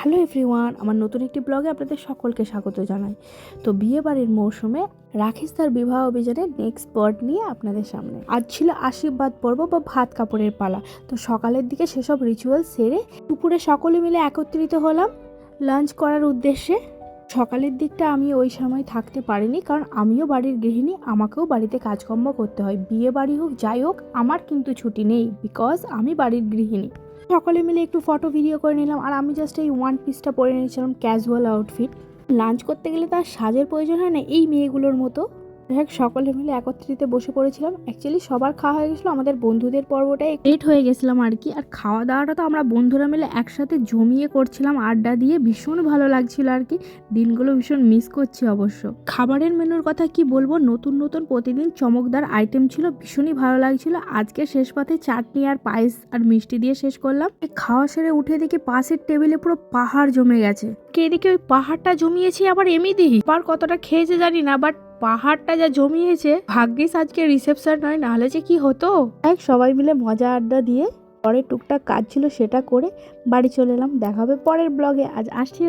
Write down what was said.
Hello everyone, আমার নতুন একটি ব্লগে আপনাদের সকলকে স্বাগত জানাই। তো বিয়েবাড়ির মৌসুমে রাখিস তার বিবাহ অভিযানের নেক্সট পার্ট নিয়ে আপনাদের সামনে। আজ ছিল আশীর্বাদ পর্ব বা ভাত কাপড়ের পালা। তো সকালের দিকে সেসব রিচুয়াল সেরে দুপুরে সকলে মিলে একত্রিত হলাম লাঞ্চ করার উদ্দেশ্যে। সকালের দিকটা আমি ওই সময় থাকতে পারিনি, কারণ আমিও বাড়ির গৃহিণী, আমাকেও বাড়িতে কাজকর্ম করতে হয়। বিয়ে বাড়ি হোক যাই হোক, আমার কিন্তু ছুটি নেই, বিকজ আমি বাড়ির গৃহিণী। সকলে মিলে একটু ফটো ভিডিও করে নিলাম, আর আমি জাস্ট এই ওয়ান পিসটা পরে নিয়েছিলাম, ক্যাজুয়াল আউটফিট। লাঞ্চ করতে গেলে তার সাজের প্রয়োজন হয় না এই মেয়েগুলোর মতো। দেখ, সকলে মিলে একত্রিত বসে পড়েছিলাম। অ্যাকচুয়ালি সবার খাওয়া হয়ে গেছিলো, আমাদের বন্ধুদের পর্বটাই লেট হয়ে গেছিলাম আর কি। আর খাওয়া দাওয়াটা তো আমরা বন্ধুরা মিলে একসাথে জমিয়ে করছিলাম, আড্ডা দিয়ে ভীষণ ভালো লাগছিল আর কি। দিনগুলো ভীষণ মিস করছি অবশ্য। খাবারের মেনুর কথা কি বলবো, নতুন নতুন প্রতিদিন চমকদার আইটেম ছিল, ভীষণই ভালো লাগছিল। আজকে শেষ পাতে চাটনি আর পায়েস আর মিষ্টি দিয়ে শেষ করলাম। খাওয়া সেরে উঠে দেখি পাশের টেবিলে পুরো পাহাড় জমে গেছে। কে দেখি ওই পাহাড়টা জমিয়েছি আবার এমনি আর কতটা খেয়েছে জানি না, বাট পাহাড়টা যা জমিয়েছে, ভাগ্যিস আজকে রিসেপশন নয়, নাহলে যে কি হতো। সবাই মিলে মজা আড্ডা দিয়ে পরে টুকটাক কাজ ছিল সেটা করে বাড়ি চলে এলাম। দেখা হবে পরের ব্লগে। আজ আসছি।